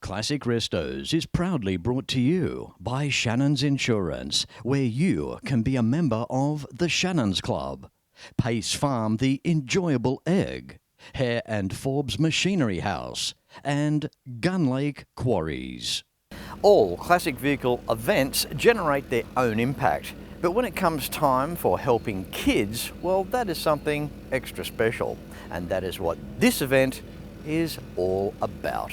Classic Restos is proudly brought to you by Shannons Insurance, where you can be a member of the Shannons Club. Pace Farm, the enjoyable egg. Hare and Forbes Machinery House. And Gun Lake Quarries. All classic vehicle events generate their own impact. But when it comes time for helping kids, well, that is something extra special. And that is what this event is all about.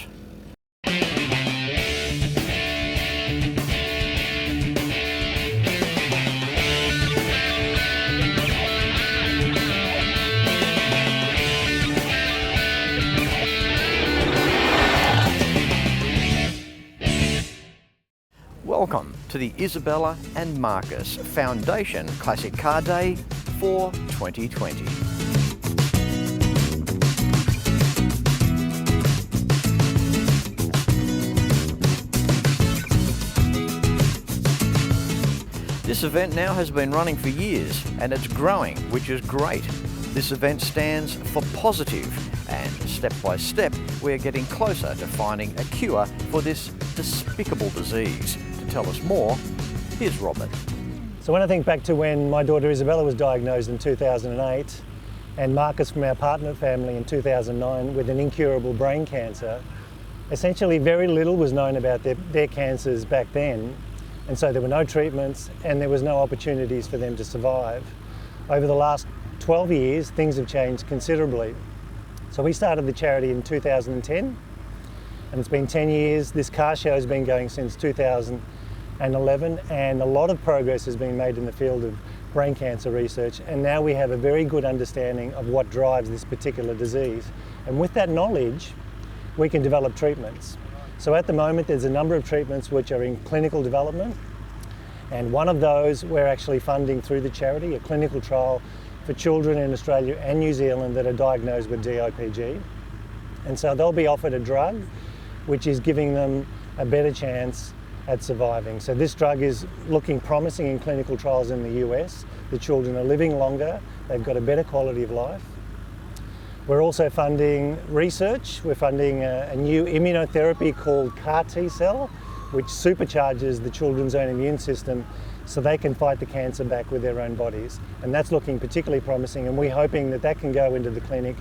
Welcome to the Isabella and Marcus Foundation Classic Car Day for 2020. This event now has been running for years and it's growing, which is great. This event stands for positive, and step by step we're getting closer to finding a cure for this despicable disease. To tell us more, here's Robert. So when I think back to when my daughter Isabella was diagnosed in 2008 and Marcus from our partner family in 2009 with an incurable brain cancer, essentially very little was known about their cancers back then, and so there were no treatments and there was no opportunities for them to survive. Over the last 12 years, things have changed considerably. So we started the charity in 2010, and it's been 10 years. This car show has been going since 2011, and a lot of progress has been made in the field of brain cancer research, and now we have a very good understanding of what drives this particular disease. And with that knowledge, we can develop treatments. So at the moment, there's a number of treatments which are in clinical development, and one of those we're actually funding through the charity, a clinical trial for children in Australia and New Zealand that are diagnosed with DIPG. And so they'll be offered a drug which is giving them a better chance at surviving. So this drug is looking promising in clinical trials in the US. The children are living longer, they've got a better quality of life. We're also funding research. We're funding a new immunotherapy called CAR T-cell, which supercharges the children's own immune system so they can fight the cancer back with their own bodies. And that's looking particularly promising, and we're hoping that that can go into the clinic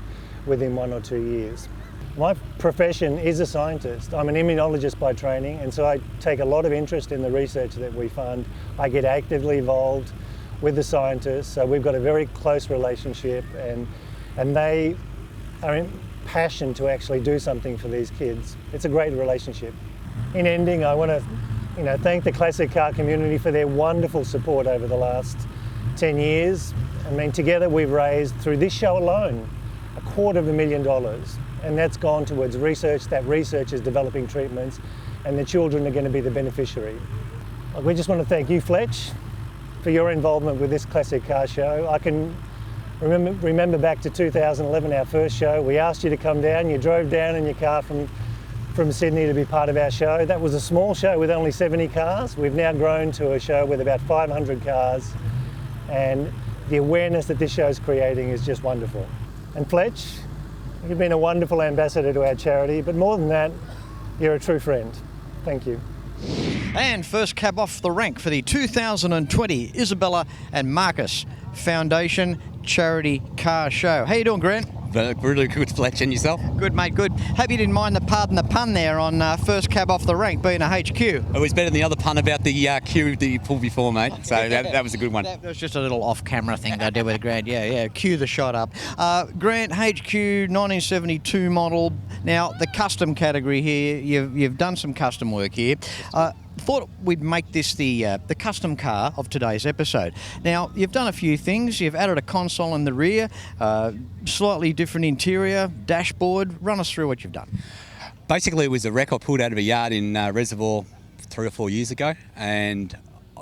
within 1 or 2 years. My profession is a scientist. I'm an immunologist by training, and so I take a lot of interest in the research that we fund. I get actively involved with the scientists, so we've got a very close relationship, and they are impassioned to actually do something for these kids. It's a great relationship. In ending, I want to thank the classic car community for their wonderful support over the last 10 years. I mean, together we've raised, through this show alone, $250,000, and that's gone towards research. That research is developing treatments, and the children are going to be the beneficiary. We just want to thank you, Fletch, for your involvement with this classic car show. I can remember back to 2011, our first show. We asked you to come down. You drove down in your car from Sydney to be part of our show. That was a small show with only 70 cars. We've now grown to a show with about 500 cars, and the awareness that this show is creating is just wonderful. And Fletch, you've been a wonderful ambassador to our charity, but more than that, you're a true friend. Thank you. And first cab off the rank for the 2020 Isabella and Marcus Foundation Charity Car Show. How you doing, Grant? Really good, Fletch, and yourself? Good, mate, good. Hope you didn't mind pardon the pun there on first cab off the rank being a HQ. It was better than the other pun about the queue that you pulled before, mate. So that was a good one. That was just a little off-camera thing that I did with Grant. Yeah, cue the shot up. Grant, HQ 1972 model. Now, the custom category here, you've done some custom work here. Thought we'd make this the custom car of today's episode. Now, you've done a few things. You've added a console in the rear, slightly different interior, dashboard. Run us through what you've done. Basically, it was a wreck I pulled out of a yard in Reservoir 3 or 4 years ago, and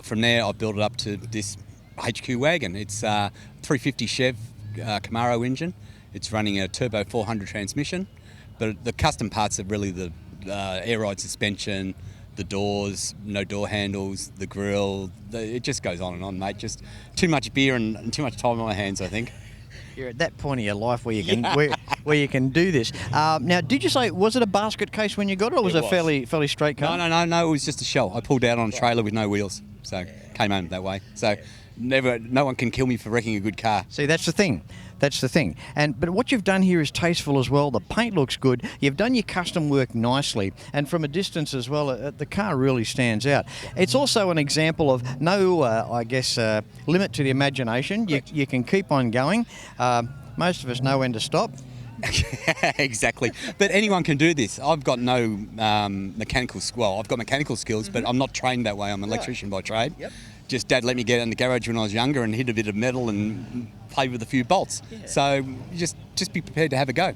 from there I built it up to this HQ wagon. It's a 350 Chev Camaro engine. It's running a turbo 400 transmission, but the custom parts are really the air ride suspension, the doors, no door handles, the grille. It just goes on and on, mate. Just too much beer and too much time on my hands, I think. You're at that point of your life where you can where you can do this. Now, did you say, was it a basket case when you got it, or was it a fairly straight car? No, it was just a shell. I pulled out on a trailer with no wheels, so came home that way. So no one can kill me for wrecking a good car. See, that's the thing. That's the thing. But what you've done here is tasteful as well. The paint looks good. You've done your custom work nicely. And from a distance as well, the car really stands out. It's also an example of no, limit to the imagination. You can keep on going. Most of us know when to stop. Exactly. But anyone can do this. I've got no mechanical skills. Well, I've got mechanical skills, but I'm not trained that way. I'm an electrician by trade. Yep. Just Dad let me get in the garage when I was younger and hit a bit of metal and play with a few bolts. Yeah. So just be prepared to have a go.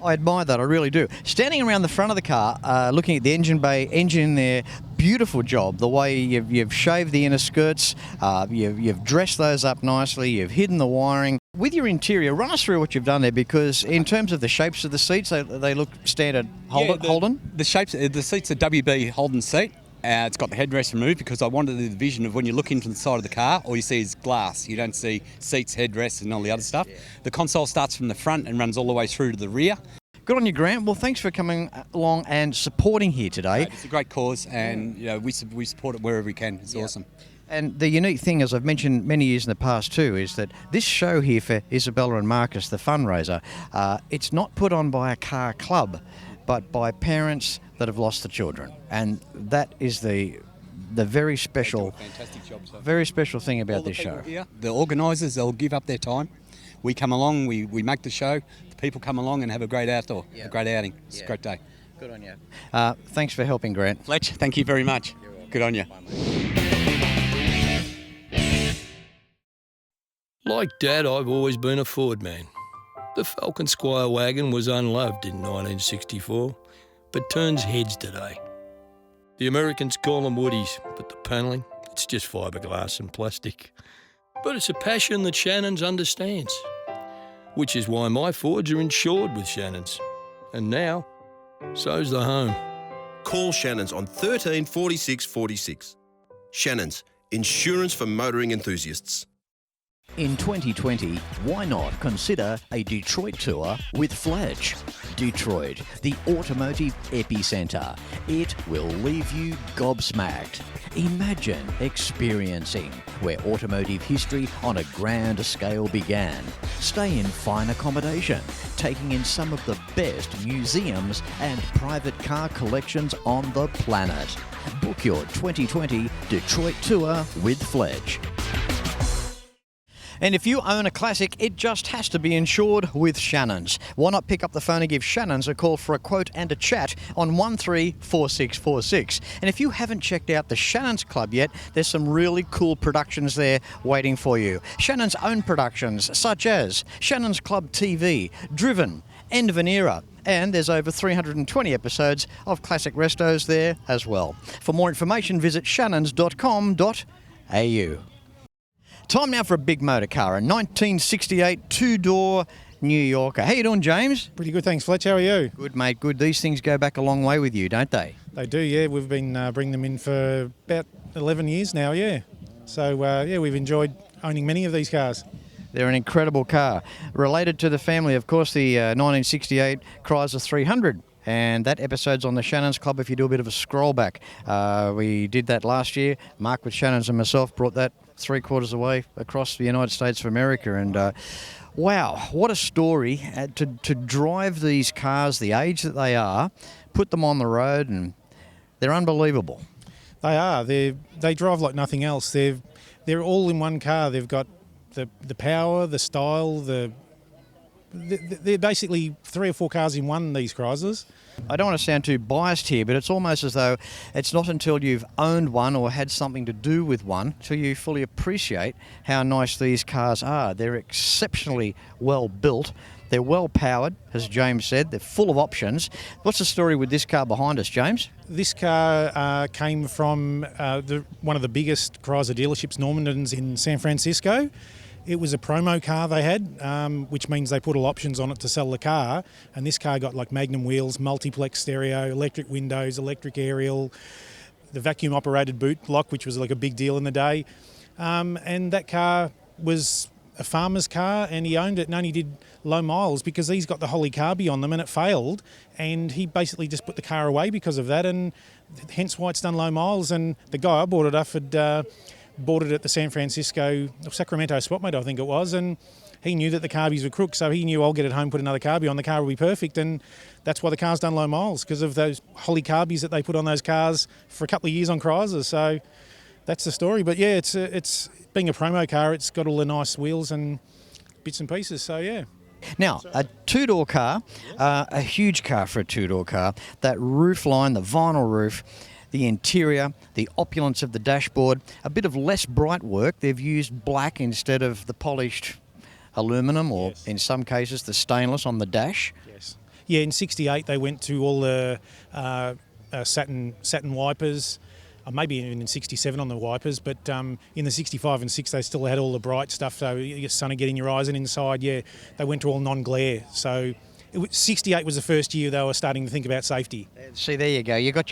I admire that, I really do. Standing around the front of the car, looking at the engine bay, engine there, beautiful job. The way you've shaved the inner skirts, you've dressed those up nicely, you've hidden the wiring. With your interior, run us through what you've done there, because in terms of the shapes of the seats, they look standard Holden? The seat's a WB Holden seat. It's got the headrest removed because I wanted the vision of when you look into the side of the car, all you see is glass. You don't see seats, headrests and all the other stuff. Yeah. The console starts from the front and runs all the way through to the rear. Good on you, Grant. Well, thanks for coming along and supporting here today. It's a great cause, and we support it wherever we can. It's awesome. And the unique thing, as I've mentioned many years in the past too, is that this show here for Isabella and Marcus, the fundraiser, it's not put on by a car club, but by parents that have lost the children, and that is the very special, fantastic job, so. Very special thing about this show. Here, the organisers, they'll give up their time. We come along, we make the show. The people come along and have a great outdoor, a great outing. It's a great day. Good on you. Thanks for helping, Grant. Fletch, thank you very much. Good on you. Like Dad, I've always been a Ford man. The Falcon Squire wagon was unloved in 1964, but turns heads today. The Americans call them woodies, but the panelling, it's just fiberglass and plastic. But it's a passion that Shannons understands, which is why my Fords are insured with Shannons. And now, so's the home. Call Shannons on 13 46 46. Shannons, insurance for motoring enthusiasts. In 2020, why not consider a Detroit tour with Fletch? Detroit, the automotive epicenter. It will leave you gobsmacked. Imagine experiencing where automotive history on a grand scale began. Stay in fine accommodation, taking in some of the best museums and private car collections on the planet. Book your 2020 Detroit tour with Fletch. And if you own a classic, it just has to be insured with Shannons. Why not pick up the phone and give Shannons a call for a quote and a chat on 134646. And if you haven't checked out the Shannons Club yet, there's some really cool productions there waiting for you. Shannons' own productions, such as Shannons Club TV, Driven, End of an Era, and there's over 320 episodes of classic Restos there as well. For more information, visit shannons.com.au. Time now for a big motor car, a 1968 two-door New Yorker. How you doing, James? Pretty good, thanks, Fletch. How are you? Good, mate, good. These things go back a long way with you, don't they? They do, yeah. We've been bringing them in for about 11 years now, yeah. So, we've enjoyed owning many of these cars. They're an incredible car. Related to the family, of course, the 1968 Chrysler 300. And that episode's on the Shannons Club if you do a bit of a scroll back. We did that last year. Mark with Shannons and myself brought that 3/4 of the way across the United States of America. And wow, what a story to drive these cars the age that they are, put them on the road, and they're unbelievable. They are. They drive like nothing else. They're all in one car. They've got the power, the style, they're basically 3 or 4 cars in one, these Chryslers. I don't want to sound too biased here, but it's almost as though it's not until you've owned one or had something to do with one till you fully appreciate how nice these cars are. They're exceptionally well built. They're well powered, as James said. They're full of options. What's the story with this car behind us, James? This car came from one of the biggest Chrysler dealerships, Normanden's, in San Francisco. It was a promo car they had, which means they put all options on it to sell the car. And this car got like Magnum wheels, multiplex stereo, electric windows, electric aerial, the vacuum-operated boot lock, which was like a big deal in the day. And that car was a farmer's car, and he owned it and only did low miles because he's got the Holly carby on them and it failed, and he basically just put the car away because of that, and hence why it's done low miles. And the guy I bought it off had bought it at the Sacramento spot meet, I think it was, and he knew that the carbies were crook, so he knew I'll get it home, put another carby on, the car will be perfect, and that's why the car's done low miles, because of those Holly carbies that they put on those cars for a couple of years on Chrysler. So that's the story. But yeah, it's being a promo car, it's got all the nice wheels and bits and pieces, so yeah. Now, a two-door car, a huge car for a two-door car, that roof line, the vinyl roof, the interior, the opulence of the dashboard, a bit of less bright work. They've used black instead of the polished aluminium, or in some cases the stainless on the dash. Yes. Yeah, in '68 they went to all the satin wipers, maybe even in '67 on the wipers, but in the '65 and '6 they still had all the bright stuff, so you get sun to get in your eyes, and inside, yeah, they went to all non-glare. So '68 was the first year they were starting to think about safety. See, there you go. You've got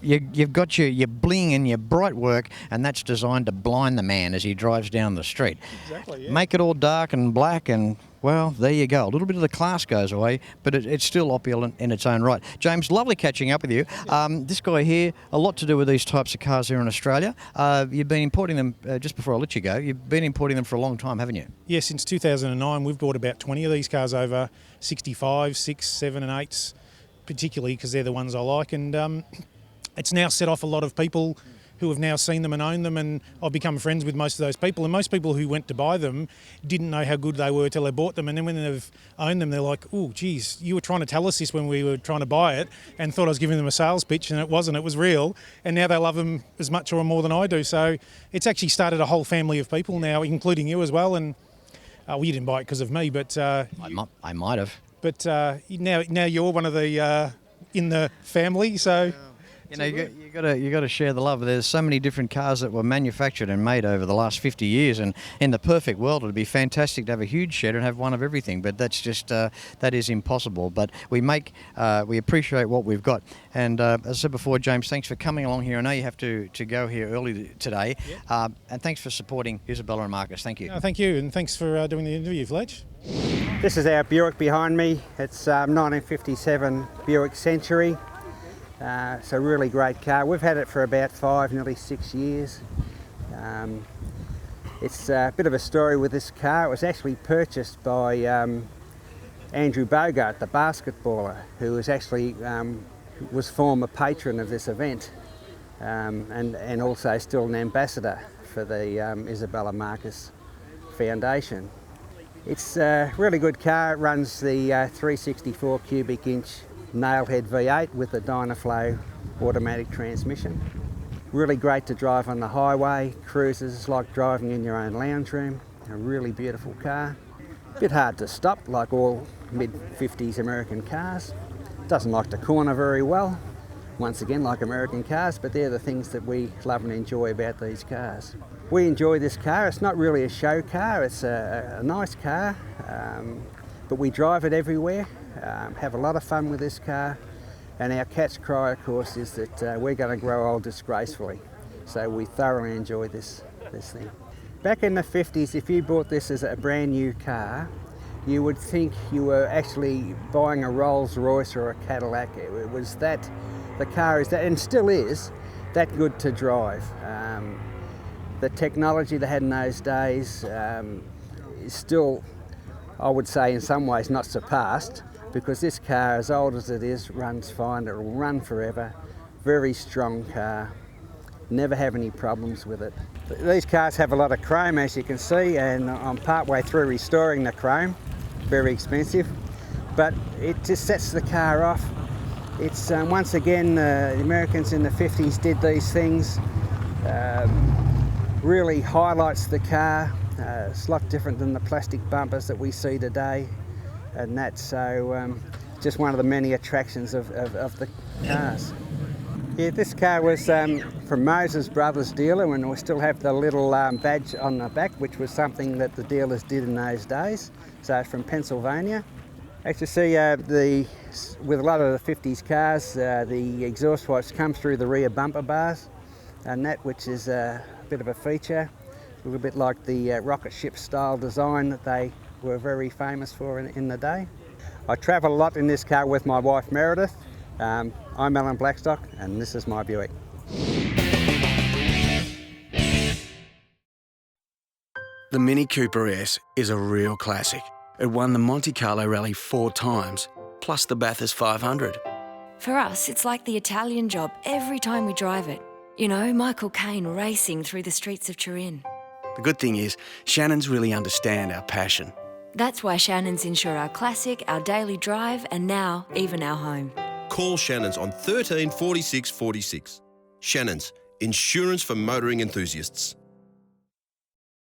you've got your bling and your bright work, and that's designed to blind the man as he drives down the street. Exactly, yeah. Make it all dark and black, and well, there you go. A little bit of the class goes away, but it's still opulent in its own right. James, lovely catching up with you. This guy here, a lot to do with these types of cars here in Australia. You've been importing them, just before I let you go, you've been importing them for a long time, haven't you? Yeah, since 2009 we've bought about 20 of these cars over, 65, 6, 7 and 8s, particularly because they're the ones I like, and it's now set off a lot of people who have now seen them and own them, and I've become friends with most of those people, and most people who went to buy them didn't know how good they were till they bought them, and then when they've owned them they're like, oh geez, you were trying to tell us this when we were trying to buy it, and thought I was giving them a sales pitch, and it wasn't, it was real, and now they love them as much or more than I do. So it's actually started a whole family of people now, including you as well, and well, you didn't buy it because of me, but I might have. But now you're one of the in the family, so. You know, you got to share the love. There's so many different cars that were manufactured and made over the last 50 years, and in the perfect world, it'd be fantastic to have a huge shed and have one of everything. But that's just that is impossible. But we appreciate what we've got. And as I said before, James, thanks for coming along here. I know you have to go here early today, and thanks for supporting Isabella and Marcus. Thank you. Thank you, and thanks for doing the interview, Fletch. This is our Buick behind me. It's 1957 Buick Century. It's a really great car. We've had it for about 5, nearly 6 years. It's a bit of a story with this car. It was actually purchased by Andrew Bogart, the basketballer, who was actually was former patron of this event, and also still an ambassador for the Isabella Marcus Foundation. It's a really good car. It runs the 364 cubic inch Nailhead V8 with the Dynaflow automatic transmission. Really great to drive on the highway, cruises like driving in your own lounge room. A really beautiful car. A bit hard to stop like all mid-50s American cars. Doesn't like to corner very well, once again like American cars, but they're the things that we love and enjoy about these cars. We enjoy this car. It's not really a show car, it's a nice car, but we drive it everywhere. Have a lot of fun with this car, and our cat's cry, of course, is that we're going to grow old disgracefully. So we thoroughly enjoy this thing. Back in the 50s, if you bought this as a brand new car, you would think you were actually buying a Rolls Royce or a Cadillac. It was that, the car is that, and still is, that good to drive. The technology they had in those days is still, I would say, in some ways not surpassed, because this car, as old as it is, runs fine. It'll run forever. Very strong car. Never have any problems with it. These cars have a lot of chrome, as you can see, and I'm partway through restoring the chrome. Very expensive, but it just sets the car off. It's once again, the Americans in the 50s did these things. Really highlights the car. It's a lot different than the plastic bumpers that we see today, and that's so just one of the many attractions of the cars. Yeah, this car was from Moses Brothers dealer, and we still have the little badge on the back, which was something that the dealers did in those days. So it's from Pennsylvania. As you see, with a lot of the 50s cars, the exhaust pipes come through the rear bumper bars, and that, which is a bit of a feature. A little bit like the rocket ship style design that they were very famous for in the day. I travel a lot in this car with my wife Meredith. I'm Alan Blackstock and this is my Buick. The Mini Cooper S is a real classic. It won the Monte Carlo Rally 4 times, plus the Bathurst 500. For us, it's like the Italian Job every time we drive it. You know, Michael Caine racing through the streets of Turin. The good thing is, Shannons really understand our passion. That's why Shannons insure our classic, our daily drive, and now even our home. Call Shannons on 13 46 46. Shannons, insurance for motoring enthusiasts.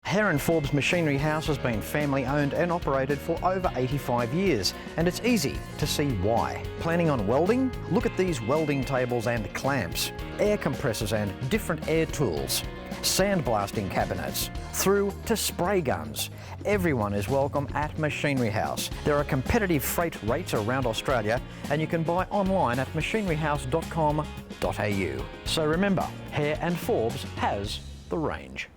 Hare & Forbes Machinery House has been family owned and operated for over 85 years, and it's easy to see why. Planning on welding? Look at these welding tables and clamps, air compressors and different air tools, sandblasting cabinets, through to spray guns. Everyone is welcome at Machinery House. There are competitive freight rates around Australia, and you can buy online at machineryhouse.com.au. So remember, Hare & Forbes has the range.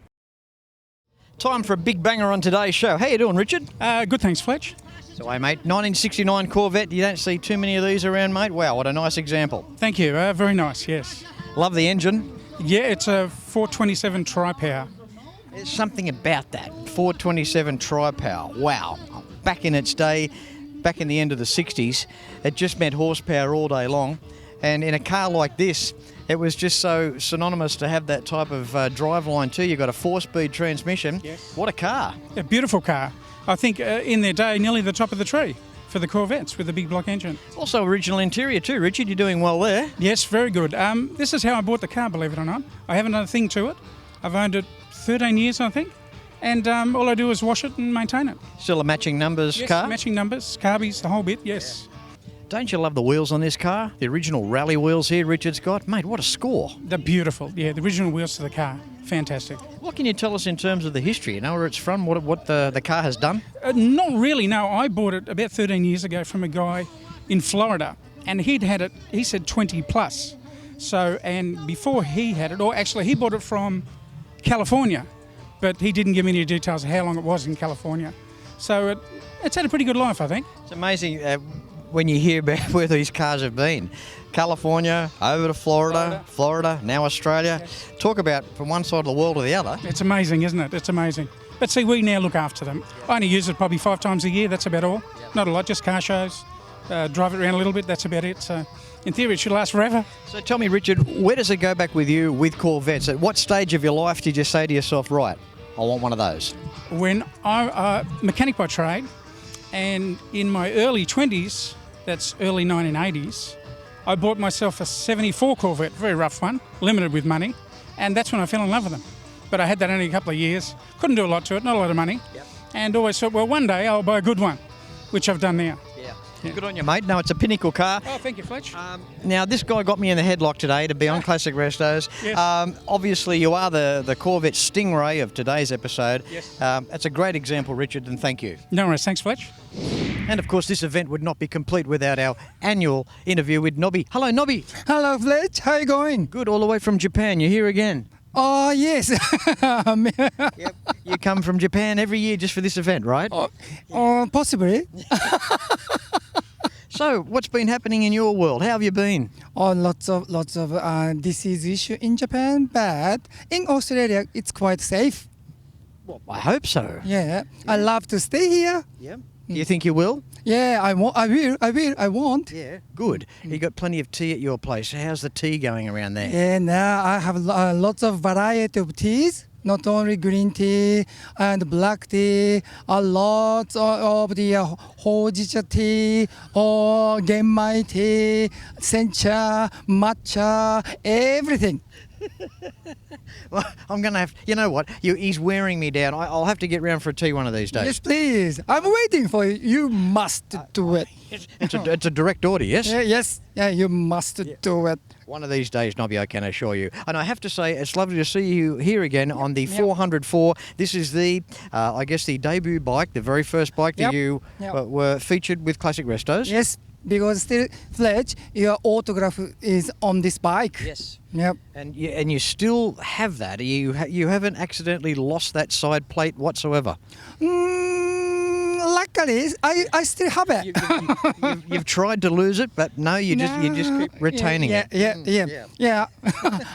Time for a big banger on today's show. How you doing, Richard? Good, thanks, Fletch. So, hey, mate, 1969 Corvette. You don't see too many of these around, mate. Wow, what a nice example. Thank you. Very nice, yes. Love the engine. Yeah, it's a 427 tri-power. There's something about that. 427 tri-power. Wow. Back in its day, back in the end of the 60s, it just meant horsepower all day long. And in a car like this, it was just so synonymous to have that type of driveline too. You've got a 4-speed transmission. Yes. What a car. A beautiful car. I think in their day, nearly the top of the tree for the Corvettes with the big block engine. Also original interior too, Richard. You're doing well there. Yes, very good. This is how I bought the car, believe it or not. I haven't done a thing to it. I've owned it 13 years, I think. And all I do is wash it and maintain it. Still a matching numbers Yes, car? matching numbers, carbies, the whole bit, yes. Yeah. Don't you love the wheels on this car? The original rally wheels here Richard's got. Mate, what a score. They're beautiful. Yeah, the original wheels to the car. Fantastic. What can you tell us in terms of the history? You know where it's from, what the car has done? Not really, no. I bought it about 13 years ago from a guy in Florida, and he'd had it, he said 20 plus. So, and before he had it, or actually he bought it from California, but he didn't give me any details of how long it was in California. So it's had a pretty good life, I think. It's amazing when you hear about where these cars have been. California, over to Florida, now Australia. Yes. Talk about from one side of the world to the other. It's amazing, isn't it? It's amazing. But see, we now look after them. I only use it probably 5 times a year, that's about all. Not a lot, just car shows. Drive it around a little bit, that's about it. So in theory it should last forever. So tell me, Richard, where does it go back with you with Corvettes? At what stage of your life did you say to yourself, right, I want one of those? When I mechanic by trade, and in my early 20s, that's early 1980s, I bought myself a 74 Corvette, very rough one, limited with money, and that's when I fell in love with them. But I had that only a couple of years, couldn't do a lot to it, not a lot of money, and always thought, well, one day I'll buy a good one, which I've done now. Yeah. Good on you, mate. No, it's a pinnacle car. Oh, thank you, Fletch. Now, this guy got me in the headlock today to be on Classic Restos. Yes. Obviously, you are the Corvette Stingray of today's episode. Yes. That's a great example, Richard, and thank you. No worries, thanks, Fletch. And, of course, this event would not be complete without our annual interview with Nobby. Hello, Nobby. Hello, Fletch. How you going? Good, all the way from Japan. You're here again. Oh, yes. Yep. You come from Japan every year just for this event, right? Possibly. So, what's been happening in your world? How have you been? Oh, lots of disease issue in Japan, but in Australia it's quite safe. Well, I hope so. Yeah, I love to stay here. Yeah. You think you will? Yeah, I want. Yeah. Good. You got plenty of tea at your place. How's the tea going around there? Yeah, now I have lots of variety of teas. Not only green tea and black tea, a lot of the hojicha tea, or genmai tea, sencha, matcha, everything. Well, I'm going to have... You know what? He's wearing me down. I'll have to get round for a tea one of these days. Yes, please. I'm waiting for you. You must do it. It's a direct order, yes? Yeah, yes. Yeah, you must do it. One of these days, Nobby, I can assure you. And I have to say, it's lovely to see you here again on the 404. This is the, I guess, the debut bike, the very first bike that you were featured with Classic Restos. Yes. because still, Fletch, your autograph is on this bike. Yes. Yep. And you still have that. You haven't accidentally lost that side plate whatsoever. Luckily, I still have it. You've tried to lose it, but no, you just keep retaining it. Yeah.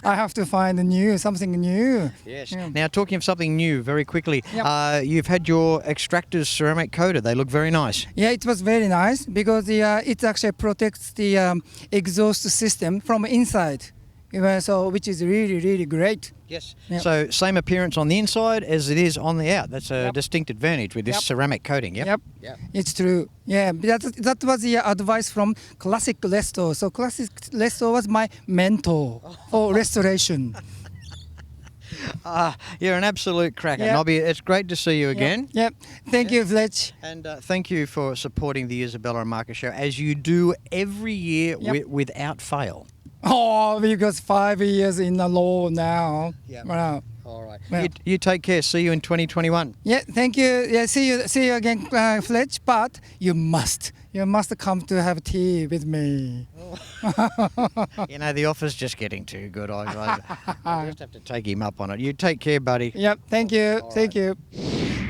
I have to find something new. Yes. Yeah. Now, talking of something new, very quickly, Yep. you've had your extractors ceramic coated. They look very nice. Yeah, it was very nice because it actually protects the exhaust system from inside. So, which is really, really great. Yes. Yep. So, same appearance on the inside as it is on the out. That's a distinct advantage with this ceramic coating. Yep. It's true. Yeah, that was the advice from Classic Restos. So, Classic Restos was my mentor for restoration. You're an absolute cracker, Yep. Nobby. It's great to see you again. Yep. Thank you, Fletch. And thank you for supporting the Isabella and Marcus show as you do every year without fail. Oh, because 5 years in a row now. Yep. Wow. All right. Well. You take care. See you in 2021. Yeah, thank you. Yeah, see you again, Fletch. But you must come to have tea with me. You know, the offer's just getting too good. I just have to take him up on it. You take care, buddy. Yep, thank you. Thank you.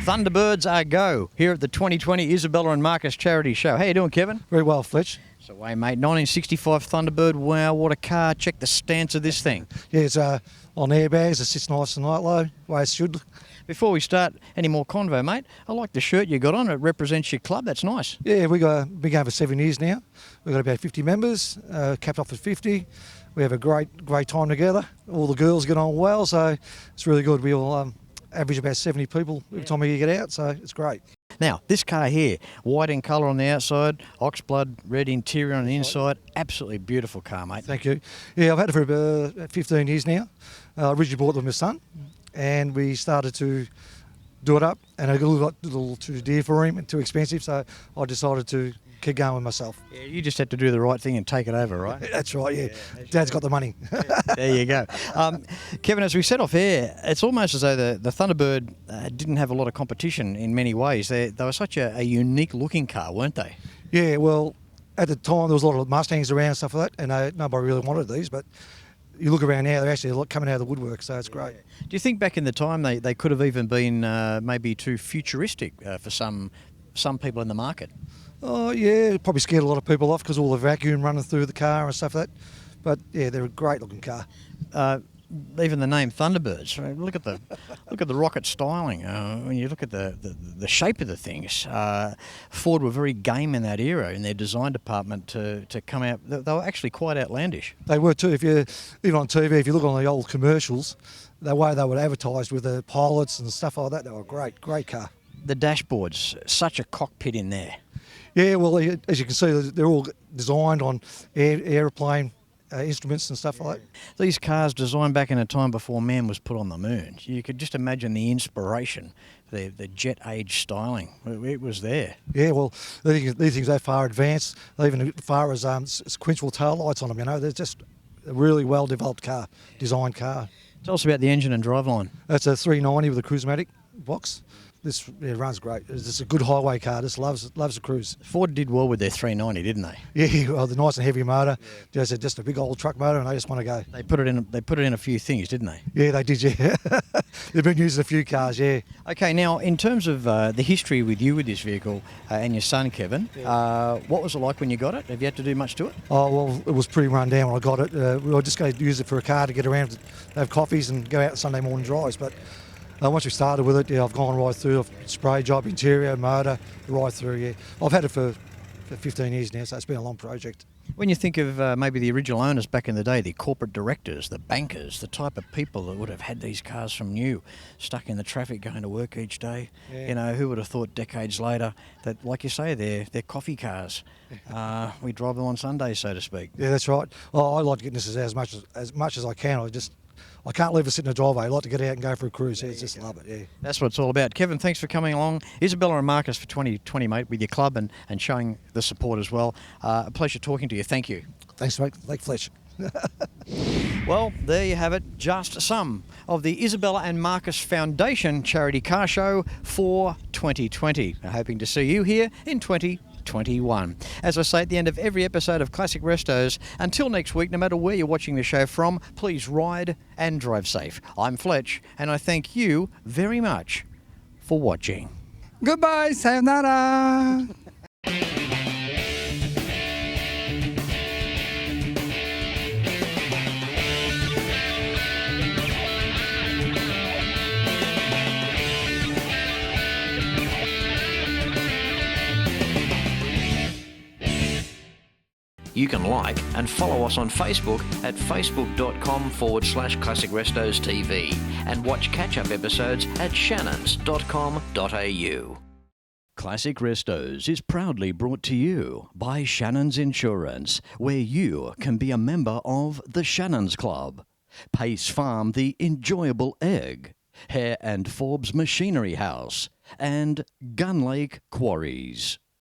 Thunderbirds are go here at the 2020 Isabella and Marcus charity show. How you doing, Kevin? Very well, Fletch. So, mate, 1965 Thunderbird. Wow, what a car. Check the stance of this thing. Yeah, it's on airbags. It sits nice and light low, the way it should. Before we start any more convo, mate, I like the shirt you got on. It represents your club. That's nice. Yeah, we've been going for 7 years now. We've got about 50 members, capped off at 50. We have a great time together. All the girls get on well, so it's really good. We all average about 70 people every time we get out, so it's great. Now, this car here, white in colour on the outside, oxblood, red interior on the inside. Absolutely beautiful car, mate. Thank you. Yeah, I've had it for about 15 years now. I originally bought it with my son, and we started to do it up, and it got a little too dear for him and too expensive, so I decided to keep going with myself. Yeah, you just had to do the right thing and take it over, right? That's right, yeah. Dad's got the money. There you go. Kevin, as we set off here, it's almost as though the Thunderbird didn't have a lot of competition in many ways. They were such a unique looking car, weren't they? Yeah, well, at the time there was a lot of Mustangs around and stuff like that, and nobody really wanted these, but you look around now, they're actually coming out of the woodwork, so it's great. Do you think back in the time they could have even been maybe too futuristic for some people in the market? Oh yeah, probably scared a lot of people off because all the vacuum running through the car and stuff like that. But yeah, they're a great looking car. Even the name Thunderbirds. Look at the rocket styling. When you look at the shape of the things, Ford were very game in that era in their design department to come out. They were actually quite outlandish. They were too. If you even on TV, if you look on the old commercials, the way they were advertised with the pilots and stuff like that, they were great car. The dashboards, such a cockpit in there. Yeah, well, as you can see, they're all designed on aeroplane instruments and stuff like that. These cars designed back in a time before man was put on the moon. You could just imagine the inspiration, the jet age styling. It was there. Yeah, well, these things are far advanced. They even as far as sequential tail lights on them. You know, they're just a really well developed car, designed car. Tell us about the engine and driveline. That's a 390 with a Cruise-matic box. This runs great. It's a good highway car. Just loves the cruise. Ford did well with their 390, didn't they? Yeah, well, the nice and heavy motor. Yeah. Just a big old truck motor, and they just want to go. They put it in a few things, didn't they? Yeah, they did. Yeah, they've been using a few cars. Yeah. Okay, now in terms of the history with this vehicle and your son Kevin, what was it like when you got it? Have you had to do much to it? Oh well, it was pretty run down when I got it. We were just going to use it for a car to get around, to have coffees and go out Sunday morning drives, but. Once we started with it, yeah, I've gone right through. I've spray job, interior, motor, right through, yeah. I've had it for 15 years now, so it's been a long project. When you think of maybe the original owners back in the day, the corporate directors, the bankers, the type of people that would have had these cars from new, stuck in the traffic going to work each day, you know, who would have thought decades later that, like you say, they're coffee cars. We drive them on Sundays, so to speak. Yeah, that's right. Oh, I like to get this as much as I can. I can't leave it sit in the driveway. I like to get out and go for a cruise. Yeah, just love it, yeah. That's what it's all about. Kevin, thanks for coming along. Isabella and Marcus for 2020, mate, with your club and showing the support as well. A pleasure talking to you. Thank you. Thanks, mate. Thanks, Fletch. Well, there you have it. Just some of the Isabella and Marcus Foundation charity car show for 2020. We're hoping to see you here in 2021. 21. As I say at the end of every episode of Classic Restos, until next week, no matter where you're watching the show from, please ride and drive safe. I'm Fletch, and I thank you very much for watching. Goodbye, sayonara. You can like and follow us on Facebook at facebook.com/ClassicRestosTV and watch catch-up episodes at shannons.com.au. Classic Restos is proudly brought to you by Shannons Insurance, where you can be a member of the Shannons Club. Pace Farm, the enjoyable egg. Hare and Forbes Machinery House. And Gun Lake Quarries.